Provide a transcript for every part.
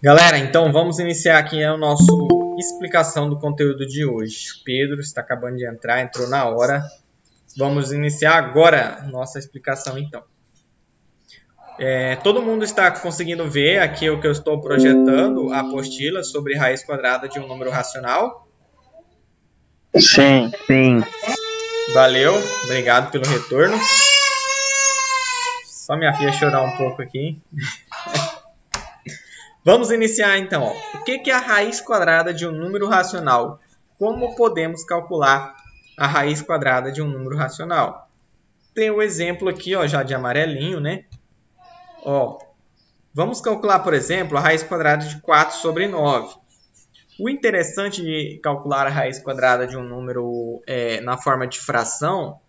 Galera, então vamos iniciar aqui a nossa explicação do conteúdo de hoje. O Pedro está acabando de entrar, entrou na hora. Vamos iniciar agora a nossa explicação então. Todo mundo está conseguindo ver aqui o que eu estou projetando, a apostila sobre raiz quadrada de um número racional? Sim, sim. Valeu, obrigado pelo retorno. Só minha filha chorar um pouco aqui. Vamos iniciar então. O que é a raiz quadrada de um número racional? Como podemos calcular a raiz quadrada de um número racional? Tem o exemplo aqui, ó, já de amarelinho, né? Ó, vamos calcular, por exemplo, a raiz quadrada de 4 sobre 9. O interessante de calcular a raiz quadrada de um número na forma de fração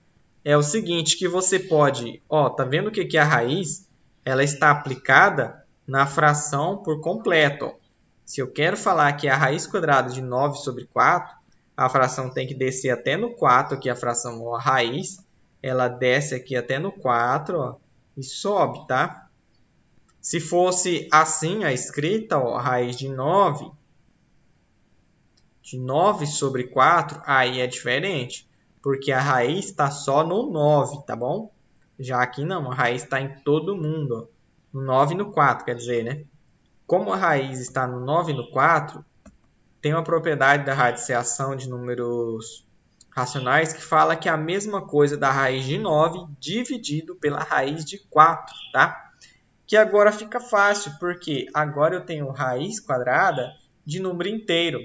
é o seguinte, que você pode, ó, tá vendo o que é a raiz? Ela está aplicada na fração por completo. Ó. Se eu quero falar que a raiz quadrada de 9 sobre 4, a fração tem que descer até no 4, aqui a fração, ó, a raiz, ela desce aqui até no 4, ó, e sobe, tá? Se fosse assim a escrita, ó, a raiz de 9 sobre 4, aí é diferente, porque a raiz está só no 9, tá bom? Já aqui não, a raiz está em todo mundo, ó. No 9 e no 4, quer dizer, né? Como a raiz está no 9 e no 4, tem uma propriedade da radiciação de números racionais que fala que é a mesma coisa da raiz de 9 dividido pela raiz de 4, tá? Que agora fica fácil, porque agora eu tenho raiz quadrada de número inteiro.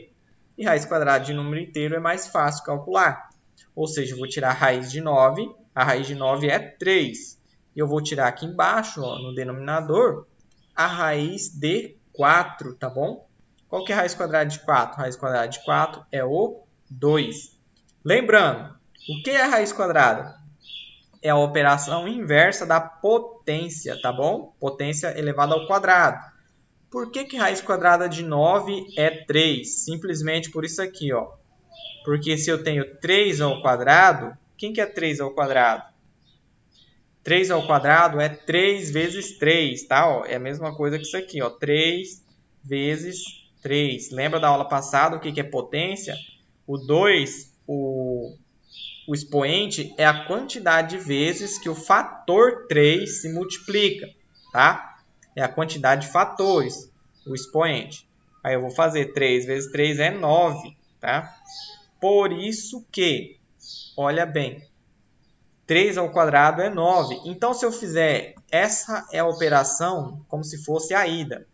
E raiz quadrada de número inteiro é mais fácil calcular. Ou seja, eu vou tirar a raiz de 9, a raiz de 9 é 3. E eu vou tirar aqui embaixo, ó, no denominador, a raiz de 4, tá bom? Qual que é a raiz quadrada de 4? A raiz quadrada de 4 é o 2. Lembrando, o que é a raiz quadrada? É a operação inversa da potência, tá bom? Potência elevada ao quadrado. Por que raiz quadrada de 9 é 3? Simplesmente por isso aqui, ó. Porque se eu tenho 3 ao quadrado, quem que é 3 ao quadrado? 3 ao quadrado é 3 vezes 3, tá? Ó, é a mesma coisa que isso aqui, ó. 3 vezes 3. Lembra da aula passada o que é potência? O 2, o expoente é a quantidade de vezes que o fator 3 se multiplica, tá? É a quantidade de fatores, o expoente. Aí eu vou fazer 3 vezes 3 é 9, tá? Por isso que, olha bem, 3 ao quadrado é 9. Então, se eu fizer essa é a operação como se fosse a ida.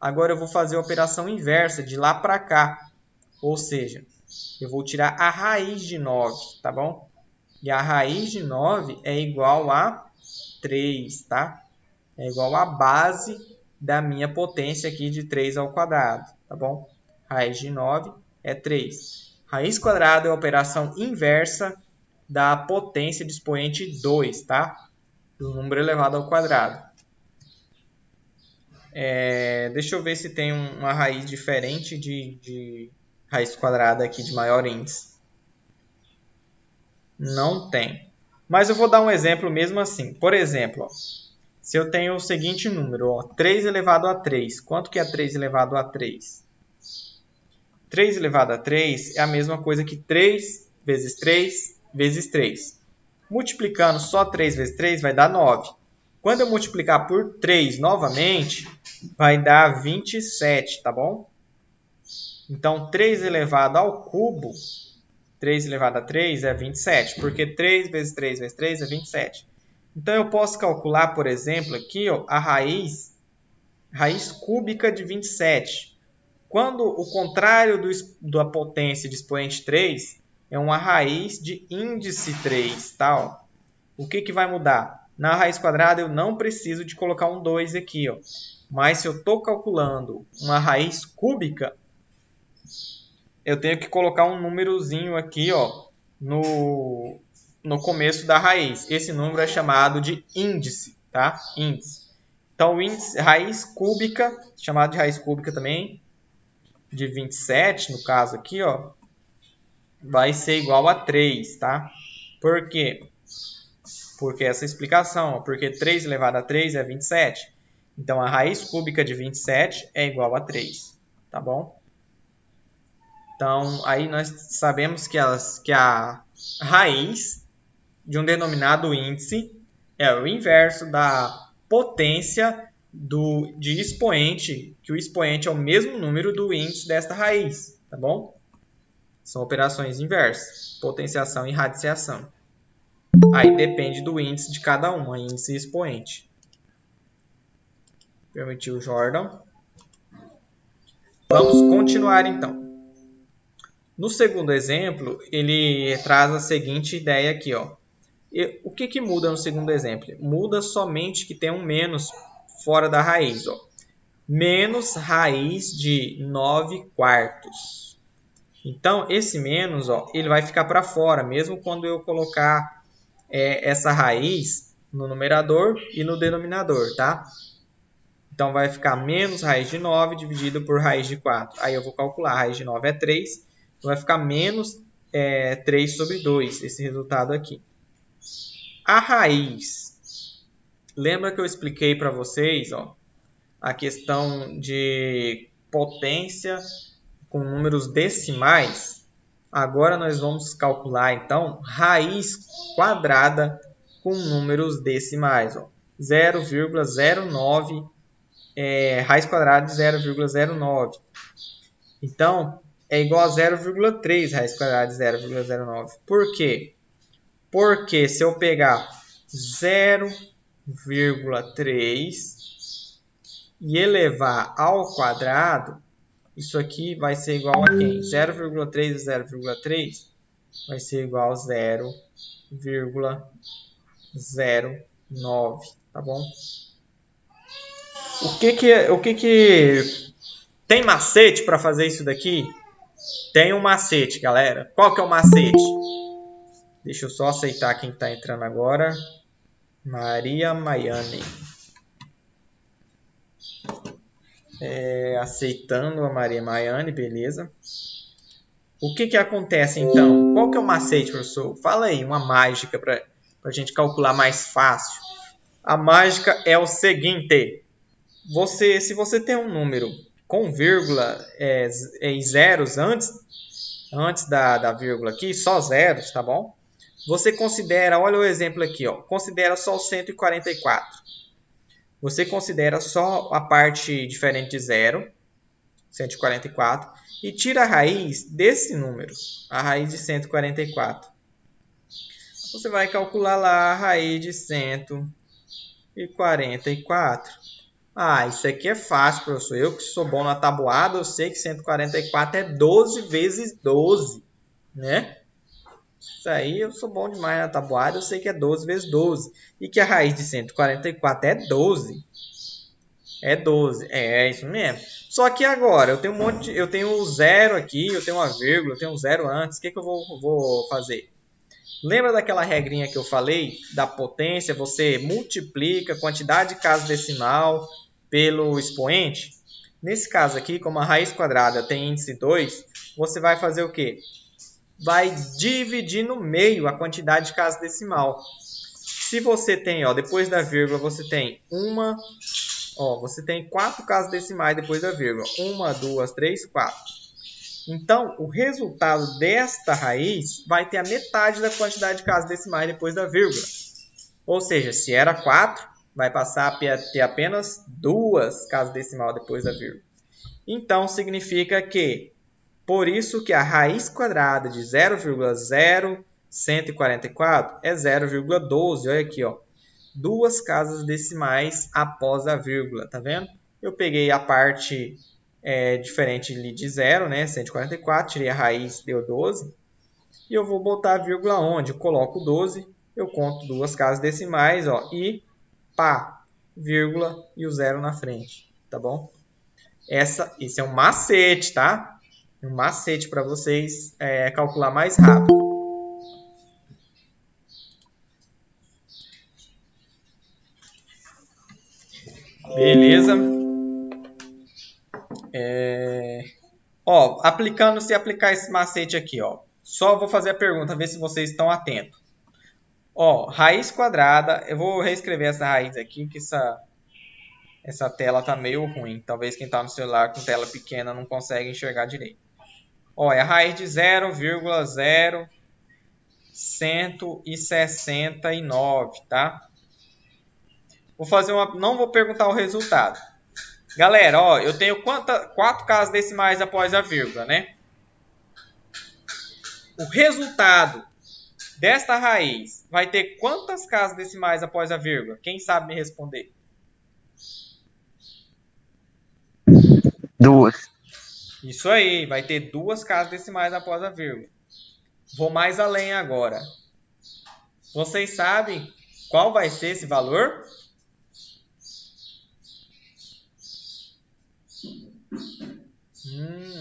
Agora eu vou fazer a operação inversa, de lá para cá. Ou seja, eu vou tirar a raiz de 9, tá bom? E a raiz de 9 é igual a 3, tá? É igual à base da minha potência aqui de 3 ao quadrado, tá bom? Raiz de 9 é 3. Raiz quadrada é a operação inversa da potência de expoente 2, tá? Do número elevado ao quadrado. Deixa eu ver se tem uma raiz diferente de raiz quadrada aqui de maior índice. Não tem. Mas eu vou dar um exemplo mesmo assim. Por exemplo, ó, se eu tenho o seguinte número, ó, 3 elevado a 3. Quanto que é 3 elevado a 3? 3 elevado a 3 é a mesma coisa que 3 vezes 3 vezes 3. Multiplicando só 3 vezes 3 vai dar 9. Quando eu multiplicar por 3 novamente, vai dar 27, tá bom? Então, 3 elevado ao cubo, 3 elevado a 3 é 27, porque 3 vezes 3 vezes 3 é 27. Então, eu posso calcular, por exemplo, aqui ó, a raiz cúbica de 27. Quando o contrário da potência de expoente 3 é uma raiz de índice 3, tá? Ó. O que vai mudar? Na raiz quadrada eu não preciso de colocar um 2 aqui, ó. Mas se eu estou calculando uma raiz cúbica, eu tenho que colocar um númerozinho aqui, ó, no começo da raiz. Esse número é chamado de índice, tá? Índice. Então, índice, raiz cúbica, chamado de raiz cúbica também, de 27, no caso aqui, ó, vai ser igual a 3, tá? Por quê? Porque essa explicação, ó, porque 3 elevado a 3 é 27. Então, a raiz cúbica de 27 é igual a 3, tá bom? Então, aí nós sabemos que a raiz de um denominado índice é o inverso da potência de expoente, que o expoente é o mesmo número do índice desta raiz, tá bom? São operações inversas, potenciação e radiciação. Aí depende do índice de cada uma, índice e expoente. Permitiu Jordan. Vamos continuar então. No segundo exemplo, ele traz a seguinte ideia aqui, ó. O que muda no segundo exemplo? Muda somente que tem um menos fora da raiz, ó. Menos raiz de 9 quartos. Então, esse menos, ó, ele vai ficar para fora, mesmo quando eu colocar essa raiz no numerador e no denominador, tá? Então, vai ficar menos raiz de 9 dividido por raiz de 4. Aí eu vou calcular, a raiz de 9 é 3, então vai ficar menos 3 sobre 2, esse resultado aqui. A raiz, lembra que eu expliquei para vocês, ó, a questão de potência com números decimais? Agora nós vamos calcular, então, raiz quadrada com números decimais. 0,09, raiz quadrada de 0,09. Então, é igual a 0,3 raiz quadrada de 0,09. Por quê? Porque se eu pegar 0,3 e elevar ao quadrado, isso aqui vai ser igual a quem? 0,3 e 0,3 vai ser igual a 0,09, tá bom? O que tem macete para fazer isso daqui? Tem um macete, galera. Qual que é o macete? Deixa eu só aceitar quem está entrando agora. Maria Maiane. Aceitando a Maria Maiane, beleza. O que acontece então? Qual que é o macete, professor? Fala aí, uma mágica para a gente calcular mais fácil. A mágica é o seguinte. Se você tem um número com vírgula e zeros antes da vírgula aqui, só zeros, tá bom? Você considera, olha o exemplo aqui, ó, considera só o 144. Você considera só a parte diferente de zero, 144, e tira a raiz desse número, a raiz de 144. Você vai calcular lá a raiz de 144. Ah, isso aqui é fácil, professor. Eu que sou bom na tabuada, eu sei que 144 é 12 vezes 12, né? Isso aí eu sou bom demais na tabuada, eu sei que é 12 vezes 12. E que a raiz de 144 é 12. É 12, é isso mesmo. Só que agora, eu tenho o zero aqui, eu tenho uma vírgula, eu tenho um zero antes. O que eu vou fazer? Lembra daquela regrinha que eu falei da potência? Você multiplica a quantidade de casa decimal pelo expoente? Nesse caso aqui, como a raiz quadrada tem índice 2, você vai fazer o quê? Vai dividir no meio a quantidade de casa decimal. Se você tem, ó, depois da vírgula, você tem você tem 4 casas decimais depois da vírgula. 1, 2, 3, 4. Então, o resultado desta raiz vai ter a metade da quantidade de casas decimais depois da vírgula. Ou seja, se era 4, vai passar a ter apenas 2 casas decimais depois da vírgula. Então, significa que, por isso que a raiz quadrada de 0,0144 é 0,12. Olha aqui, ó. 2 casas decimais após a vírgula, tá vendo? Eu peguei a parte diferente de zero, né? 144, tirei a raiz, deu 12. E eu vou botar a vírgula onde? Eu coloco 12, eu conto 2 casas decimais, ó, e pá, vírgula e o zero na frente, tá bom? Esse é um macete, tá? Um macete para vocês calcular mais rápido. Beleza? Se aplicar esse macete aqui, ó. Só vou fazer a pergunta, ver se vocês estão atentos. Ó, raiz quadrada, eu vou reescrever essa raiz aqui, que Essa tela tá meio ruim. Talvez quem tá no celular com tela pequena não consegue enxergar direito. Ó, é a raiz de 0,0169, tá? Vou fazer não vou perguntar o resultado. Galera, ó, eu tenho 4 casas decimais após a vírgula, né? O resultado desta raiz vai ter quantas casas decimais após a vírgula? Quem sabe me responder? 2. Isso aí, vai ter 2 casas decimais após a vírgula. Vou mais além agora. Vocês sabem qual vai ser esse valor?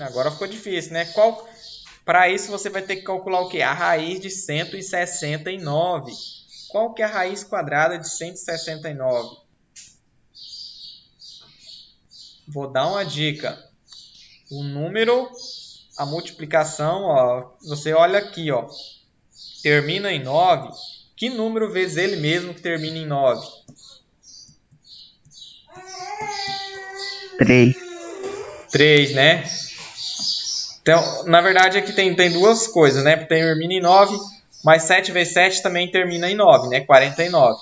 Agora ficou difícil, né? Para isso você vai ter que calcular o quê? A raiz de 169. Qual que é a raiz quadrada de 169? Vou dar uma dica. O número, a multiplicação, ó, você olha aqui, ó, termina em 9. Que número vezes ele mesmo que termina em 9? 3. 3, né? Então, na verdade, aqui tem duas coisas, né? Termina em 9, mas 7 vezes 7 também termina em 9, né? 49.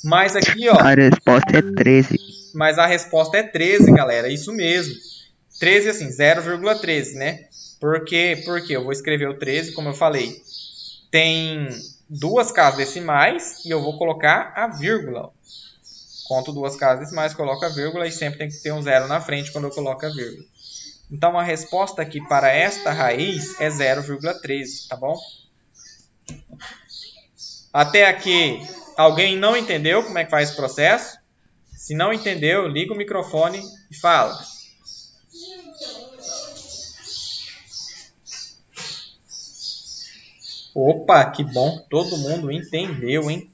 Mas aqui, ó... A resposta é 13. Mas a resposta é 13, galera. Isso mesmo. 13, assim, 0,13, né? Por quê? Porque eu vou escrever o 13, como eu falei. Tem 2 casas decimais e eu vou colocar a vírgula. Conto 2 casas decimais, coloco a vírgula e sempre tem que ter um 0 na frente quando eu coloco a vírgula. Então, a resposta aqui para esta raiz é 0,13, tá bom? Até aqui, alguém não entendeu como é que faz esse processo? Se não entendeu, liga o microfone e fala. Opa, que bom, todo mundo entendeu, hein?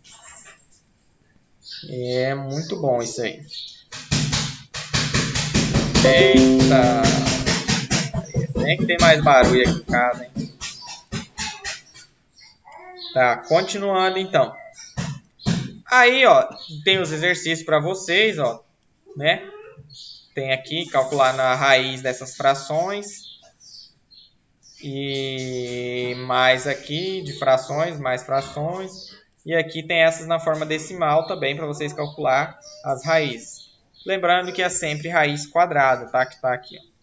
É muito bom isso aí. Eita! Tem que ter mais barulho aqui em casa, hein? Tá, continuando então. Aí, ó, tem os exercícios para vocês, ó, né? Tem aqui calcular na raiz dessas frações. E mais aqui de frações, mais frações. E aqui tem essas na forma decimal também para vocês calcular as raízes. Lembrando que é sempre raiz quadrada, tá? Que tá aqui, ó.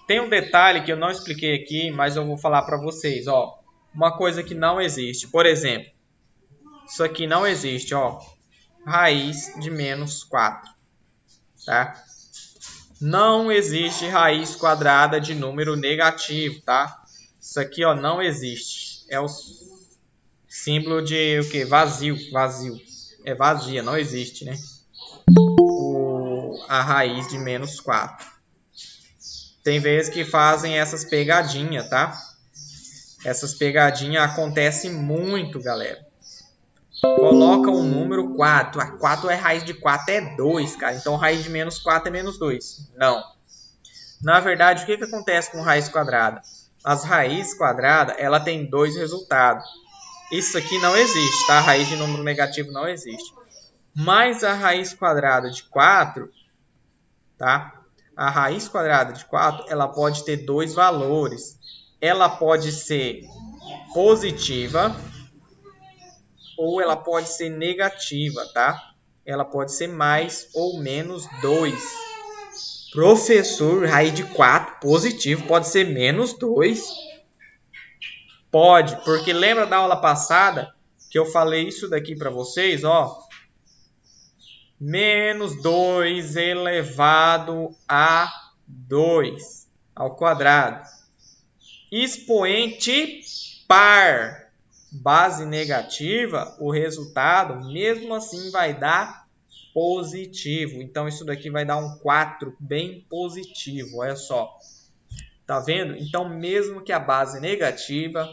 Tem um detalhe que eu não expliquei aqui, mas eu vou falar para vocês, ó. Uma coisa que não existe. Por exemplo, isso aqui não existe, ó. Raiz de menos 4, tá? Não existe raiz quadrada de número negativo, tá? Isso aqui, ó, não existe. É o símbolo de o quê? Vazio, vazio. É vazia, não existe, né? A raiz de menos 4. Tem vezes que fazem essas pegadinhas, tá? Essas pegadinhas acontecem muito, galera. Coloca um número 4. A 4 é raiz de 4, é 2, cara. Então, raiz de menos 4 é menos 2. Não. Na verdade, o que acontece com raiz quadrada? As raízes quadradas, ela tem 2 resultados. Isso aqui não existe, tá? A raiz de número negativo não existe. Mas a raiz quadrada de 4, tá? A raiz quadrada de 4, ela pode ter 2 valores. Ela pode ser positiva ou ela pode ser negativa, tá? Ela pode ser mais ou menos 2. Professor, raiz de 4 positivo pode ser menos 2? Pode, porque lembra da aula passada que eu falei isso daqui para vocês, ó? Menos 2 elevado a 2 ao quadrado. Expoente par. Base negativa, o resultado, mesmo assim, vai dar positivo. Então, isso daqui vai dar um 4 bem positivo, olha só. Tá vendo? Então, mesmo que a base negativa,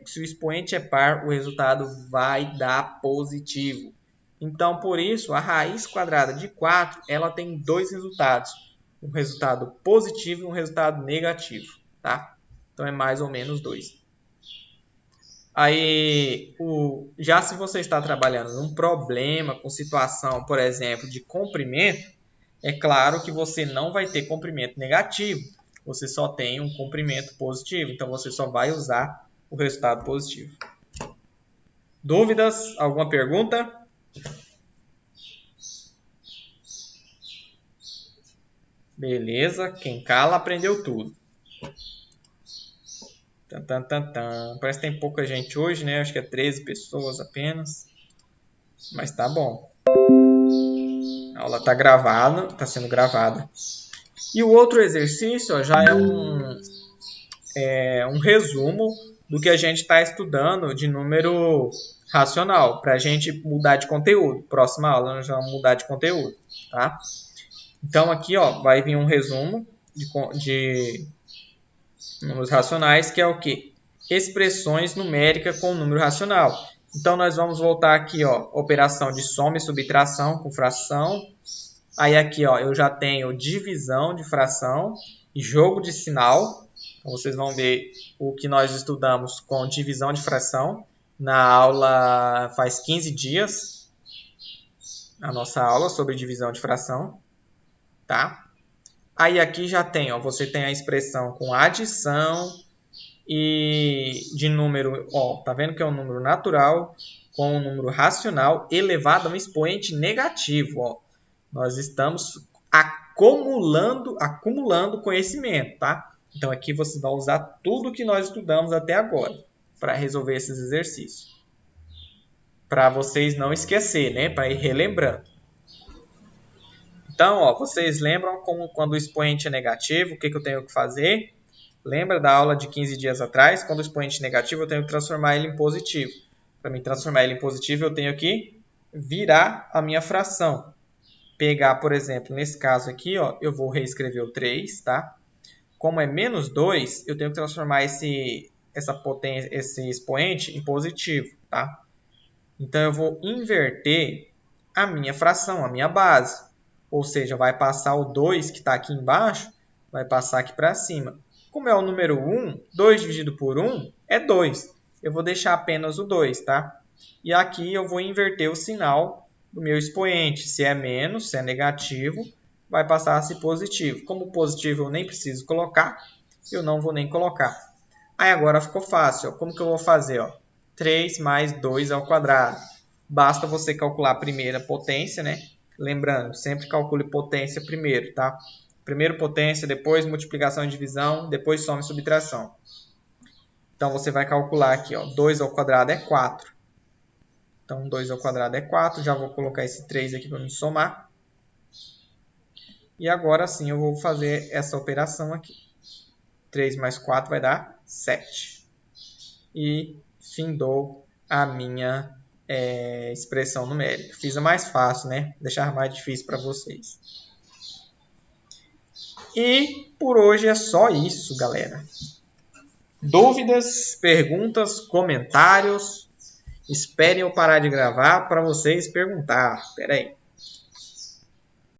se o expoente é par, o resultado vai dar positivo. Então, por isso, a raiz quadrada de 4, ela tem 2 resultados. Um resultado positivo e um resultado negativo, tá? Então, é mais ou menos 2. Aí, já se você está trabalhando num problema com situação, por exemplo, de comprimento, é claro que você não vai ter comprimento negativo. Você só tem um comprimento positivo. Então, você só vai usar o resultado positivo. Dúvidas? Alguma pergunta? Beleza. Quem cala aprendeu tudo. Parece que tem pouca gente hoje, né? Acho que é 13 pessoas apenas. Mas tá bom. A aula tá gravada, tá sendo gravada. E o outro exercício ó, já é um resumo do que a gente está estudando de número racional, para a gente mudar de conteúdo. Próxima aula nós vamos mudar de conteúdo, tá? Então aqui ó, vai vir um resumo de números racionais, que é o quê? Expressões numéricas com número racional. Então nós vamos voltar aqui, ó, operação de soma e subtração com fração. Aí aqui, ó, eu já tenho divisão de fração e jogo de sinal. Então, vocês vão ver o que nós estudamos com divisão de fração na aula faz 15 dias. A nossa aula sobre divisão de fração, tá? Aí aqui já tem, ó, você tem a expressão com adição e de número, ó, tá vendo que é um número natural com um número racional elevado a um expoente negativo, ó. Nós estamos acumulando conhecimento, tá? Então aqui você vai usar tudo que nós estudamos até agora para resolver esses exercícios. Para vocês não esquecer, né? Para ir relembrando. Então, ó, vocês lembram como quando o expoente é negativo, o que eu tenho que fazer? Lembra da aula de 15 dias atrás? Quando o expoente é negativo, eu tenho que transformar ele em positivo. Para me transformar ele em positivo, eu tenho que virar a minha fração. Pegar, por exemplo, nesse caso aqui, ó, eu vou reescrever o 3, tá? Como é menos 2, eu tenho que transformar esse expoente em positivo, tá? Então, eu vou inverter a minha fração, a minha base. Ou seja, vai passar o 2 que está aqui embaixo, vai passar aqui para cima. Como é o número 1, 2 dividido por 1 é 2. Eu vou deixar apenas o 2, tá? E aqui eu vou inverter o sinal do meu expoente. Se é menos, se é negativo, vai passar a ser positivo. Como positivo eu nem preciso colocar, eu não vou nem colocar. Aí agora ficou fácil. Ó. Como que eu vou fazer? Ó? 3 mais 2 ao quadrado. Basta você calcular a primeira potência, né? Lembrando, sempre calcule potência primeiro, tá? Primeiro potência, depois multiplicação e divisão, depois soma e subtração. Então, você vai calcular aqui, ó, 2 ao quadrado é 4. Então, 2 ao quadrado é 4. Já vou colocar esse 3 aqui para me somar. E agora sim eu vou fazer essa operação aqui. 3 mais 4 vai dar 7. E findou a minha expressão numérica. Fiz a mais fácil, né? Deixar mais difícil para vocês. E por hoje é só isso, galera. Dúvidas, perguntas, comentários? Esperem eu parar de gravar para vocês perguntar. Espera aí.